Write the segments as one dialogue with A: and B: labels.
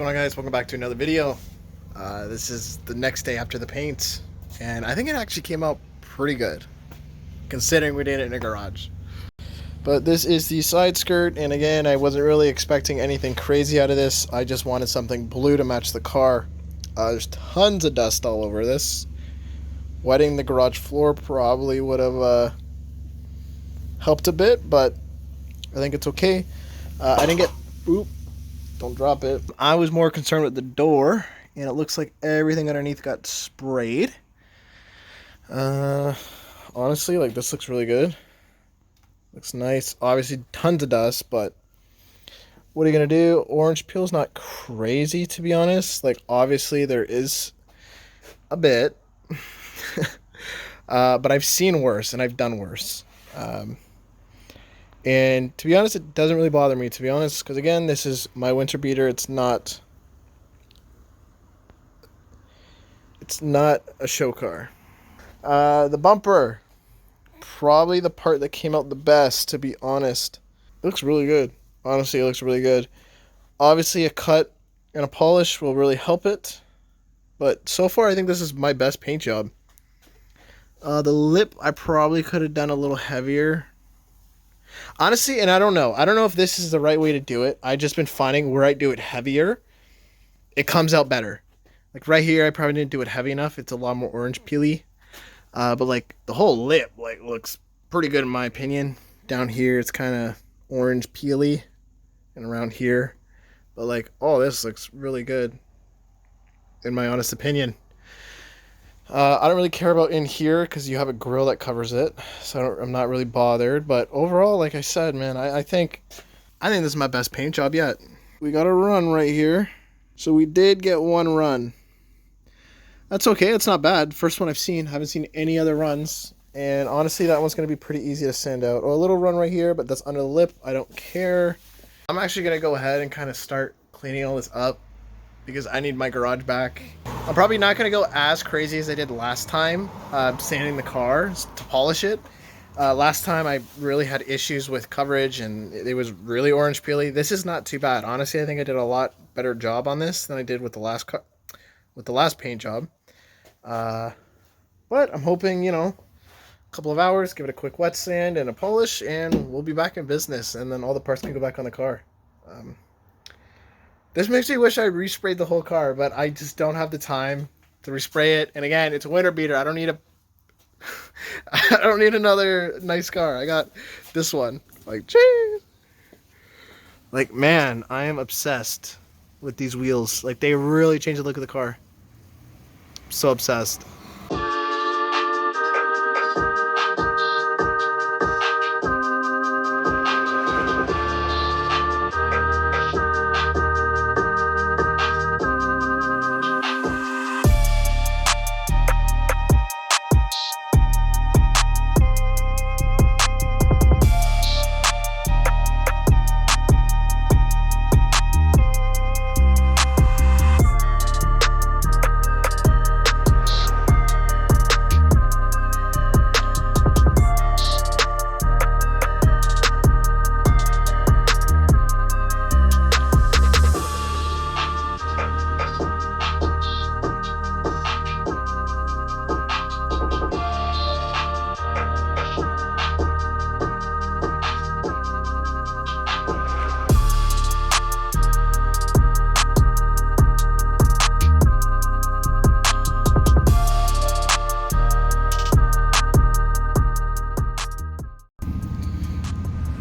A: going on, guys? Welcome back to another video. This is the next day after the paint, and I think it actually came out pretty good considering we did it in a garage. But this is the side skirt, and again, I wasn't really expecting anything crazy out of this. I just wanted something blue to match the car. There's tons of dust all over this. Wetting the garage floor probably would have helped a bit, but I think it's okay. I didn't get... Oop. Don't drop it. I was more concerned with the door, and it looks like everything underneath got sprayed. Honestly, like, this looks really good. Looks nice. Obviously, tons of dust, but what are you gonna do? Orange peel's not crazy, to be honest. Like, obviously, there is a bit. But I've seen worse, and I've done worse. And to be honest, it doesn't really bother me, to be honest, because again, this is my winter beater. It's not a show car. The bumper, probably the part that came out the best, to be honest. It looks really good. Honestly, it looks really good. Obviously, a cut and a polish will really help it, but so far, I think this is my best paint job. The lip, I probably could have done a little heavier. Honestly, and I don't know if this is the right way to do it. I've just been finding where I do it heavier, it comes out better. Like right here, I probably didn't do it heavy enough. It's a lot more orange peely. But like the whole lip like looks pretty good in my opinion. Down here, it's kind of orange peely, and around here. But like, oh, this looks really good, in my honest opinion. I don't really care about in here because you have a grill that covers it, so I'm not really bothered. But overall, like I said, man, I think this is my best paint job yet. We got a run right here, so we did get one run. That's okay. It's not bad. First one I've seen. Haven't seen any other runs, and honestly, that one's gonna be pretty easy to sand out. Or a little run right here, but that's under the lip. I don't care. I'm actually gonna go ahead and kind of start cleaning all this up, because I need my garage back. I'm probably not going to go as crazy as I did last time, sanding the car to polish it. Last time I really had issues with coverage, and it was really orange peely. This is not too bad. Honestly, I think I did a lot better job on this than I did with the last paint job. But I'm hoping, you know, a couple of hours, give it a quick wet sand and a polish, and we'll be back in business, and then all the parts can go back on the car. This makes me wish I resprayed the whole car, but I just don't have the time to respray it. And again, it's a winter beater. I don't need I don't need another nice car. I got this one. Like, geez. Like, man, I am obsessed with these wheels. Like, they really change the look of the car. I'm so obsessed.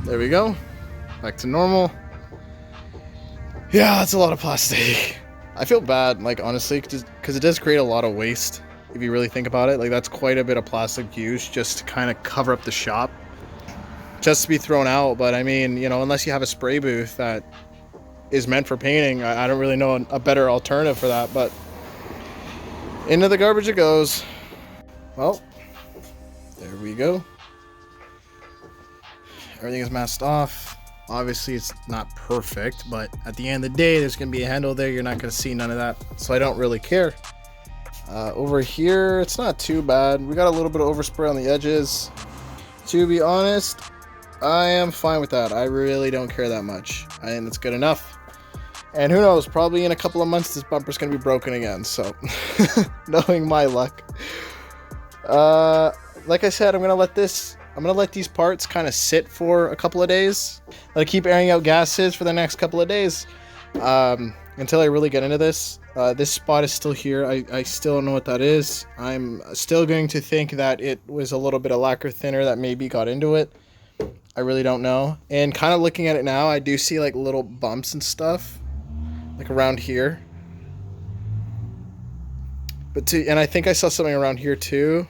A: There we go. Back to normal. Yeah, that's a lot of plastic. I feel bad, like, honestly, because it does create a lot of waste, if you really think about it. Like, that's quite a bit of plastic used just to kind of cover up the shop, just to be thrown out. But I mean, you know, unless you have a spray booth that is meant for painting, I don't really know a better alternative for that. But into the garbage it goes. Well, there we go. Everything is masked off. Obviously, it's not perfect, but at the end of the day, there's going to be a handle there. You're not going to see none of that, so I don't really care. Over here, it's not too bad. We got a little bit of overspray on the edges. To be honest, I am fine with that. I really don't care that much. I think that's good enough. And who knows, probably in a couple of months this bumper's gonna be broken again, so knowing my luck. Like I said, I'm gonna let these parts kind of sit for a couple of days. I'll keep airing out gases for the next couple of days, until I really get into this. This spot is still here. I still don't know what that is. I'm still going to think that it was a little bit of lacquer thinner that maybe got into it. I really don't know. And kind of looking at it now, I do see like little bumps and stuff, like around here. And I think I saw something around here too.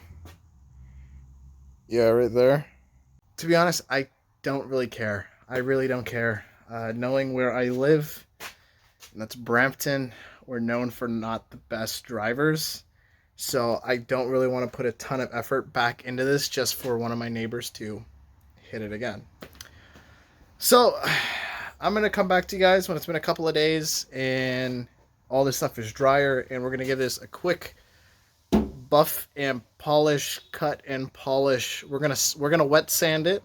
A: Yeah, right there. To be honest, I don't really care. I really don't care. Knowing where I live, and that's Brampton, we're known for not the best drivers. So I don't really want to put a ton of effort back into this just for one of my neighbors to hit it again. So I'm going to come back to you guys when it's been a couple of days and all this stuff is drier, and we're going to give this a quick buff and polish, cut and polish. We're gonna wet sand it,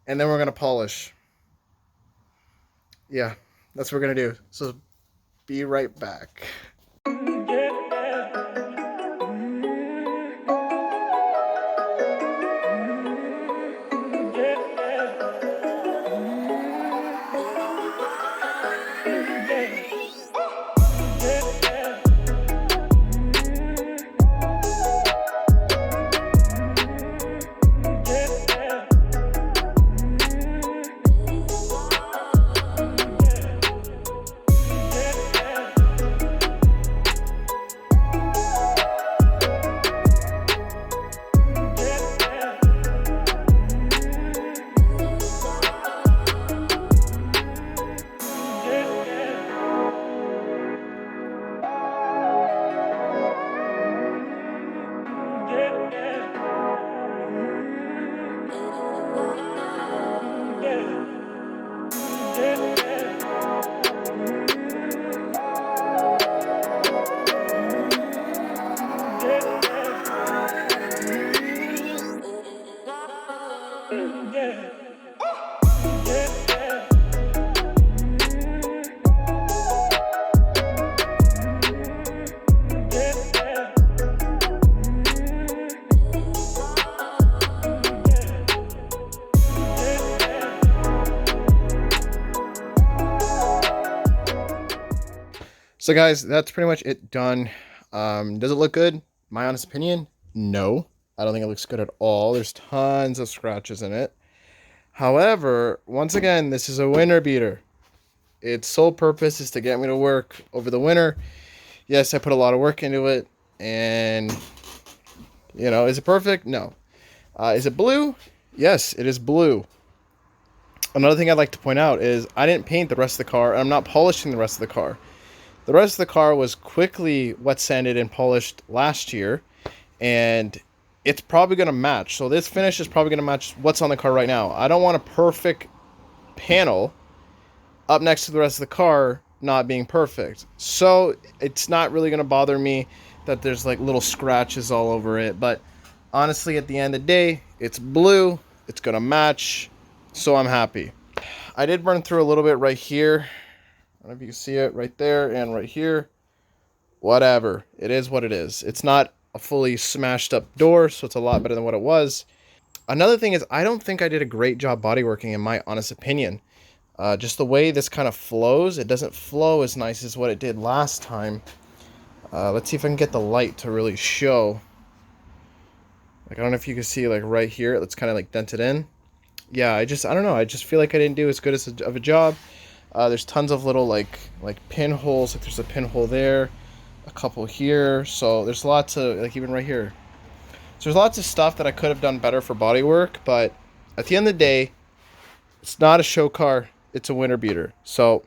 A: and then we're gonna polish. Yeah, that's what we're gonna do. So be right back. So guys, that's pretty much it done. Does it look good? My honest opinion, no. I don't think it looks good at all. There's tons of scratches in it. However, once again, this is a winter beater. Its sole purpose is to get me to work over the winter. Yes, I put a lot of work into it, and you know, is it perfect? No. Is it blue? Yes, it is blue. Another thing I'd like to point out is I didn't paint the rest of the car, and I'm not polishing the rest of the car. The rest of the car was quickly wet sanded and polished last year, and it's probably going to match. So this finish is probably going to match what's on the car right now. I don't want a perfect panel up next to the rest of the car not being perfect. So it's not really going to bother me that there's like little scratches all over it. But honestly, at the end of the day, it's blue. It's going to match. So I'm happy. I did burn through a little bit right here. I don't know if you can see it right there and right here. Whatever. It is what it is. It's not a fully smashed up door, so it's a lot better than what it was. Another thing is I don't think I did a great job bodyworking, in my honest opinion. Just the way this kind of flows, it doesn't flow as nice as what it did last time. Let's see if I can get the light to really show. Like, I don't know if you can see, like, right here. It's kind of, like, dented in. Yeah, I don't know. I just feel like I didn't do as good of a job. There's tons of little like pinholes. Like there's a pinhole there, a couple here. So there's lots of, like, even right here. So there's lots of stuff that I could have done better for bodywork. But at the end of the day, it's not a show car. It's a winter beater. So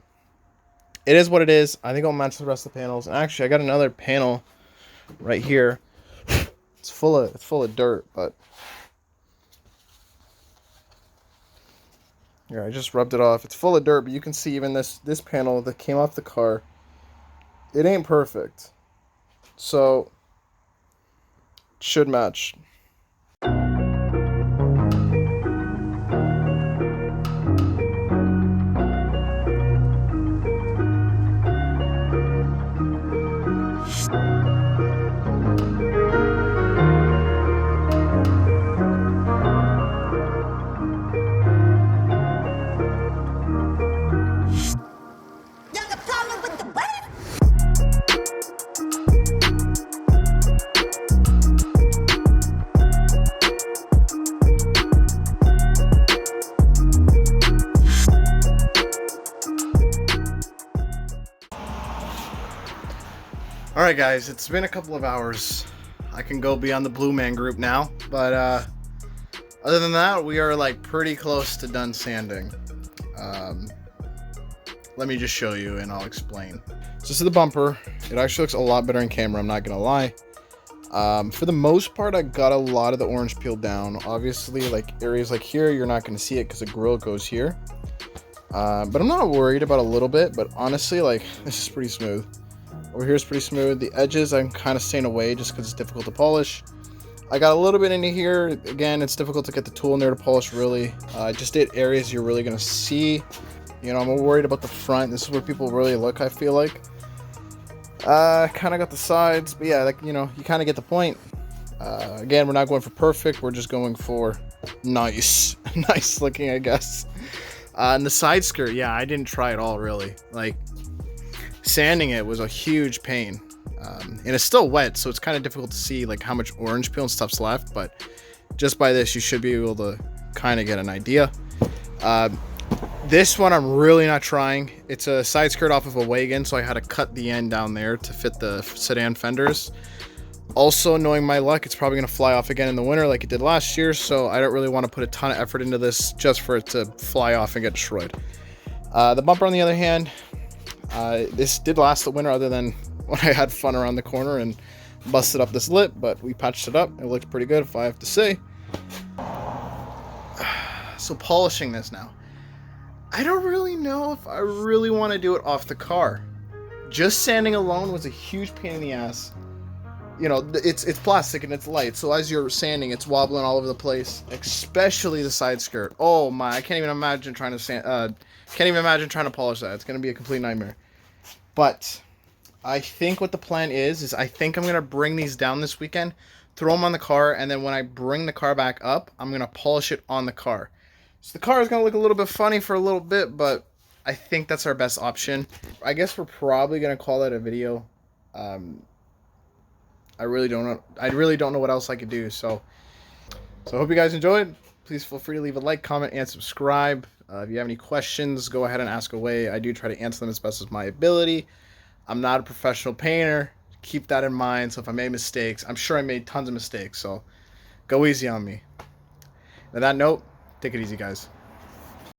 A: it is what it is. I think I'll match the rest of the panels. And actually, I got another panel right here. It's full of dirt, but yeah, I just rubbed it off. It's full of dirt, but you can see even this panel that came off the car. It ain't perfect. So it should match. Alright guys, it's been a couple of hours. I can go be on the Blue Man group now, but other than that, we are like pretty close to done sanding. Let me just show you and I'll explain. So this is the bumper. It actually looks a lot better in camera, I'm not gonna lie. For the most part, I got a lot of the orange peeled down. Obviously, like areas like here, you're not gonna see it because the grill goes here. But I'm not worried about a little bit, but honestly, like, this is pretty smooth. Over here is pretty smooth. The edges, I'm kind of staying away just because it's difficult to polish. I got a little bit into here. Again, it's difficult to get the tool in there to polish, really. I just did areas you're really going to see. You know, I'm worried about the front. This is where people really look, I feel like. Kind of got the sides, but yeah, like, you know, you kind of get the point. Again, we're not going for perfect. We're just going for nice. Nice looking, I guess. And the side skirt, yeah, I didn't try at all, really. Like, sanding it was a huge pain. And it's still wet, so it's kind of difficult to see like how much orange peel and stuff's left, but just by this you should be able to kind of get an idea. This one I'm really not trying. It's a side skirt off of a wagon, so I had to cut the end down there to fit the sedan fenders. Also, knowing my luck, it's probably going to fly off again in the winter like it did last year, so I don't really want to put a ton of effort into this just for it to fly off and get destroyed. The bumper, on the other hand, this did last the winter, other than when I had fun around the corner and busted up this lip, but we patched it up. It looked pretty good, if I have to say. So polishing this now. I don't really know if I really want to do it off the car. Just sanding alone was a huge pain in the ass. You know, it's plastic and it's light, so as you're sanding, it's wobbling all over the place, especially the side skirt. Oh my, I can't even imagine trying to can't even imagine trying to polish that. It's going to be a complete nightmare. But I think what the plan is I think I'm going to bring these down this weekend, throw them on the car, and then when I bring the car back up, I'm going to polish it on the car. So the car is going to look a little bit funny for a little bit, but I think that's our best option. I guess we're probably going to call that a video. I really don't know what else I could do. So I hope you guys enjoyed. Please feel free to leave a like, comment, and subscribe. If you have any questions, go ahead and ask away. I do try to answer them as best as my ability. I'm not a professional painter. Keep that in mind. So if I made mistakes, I'm sure I made tons of mistakes. So go easy on me. On that note, take it easy, guys.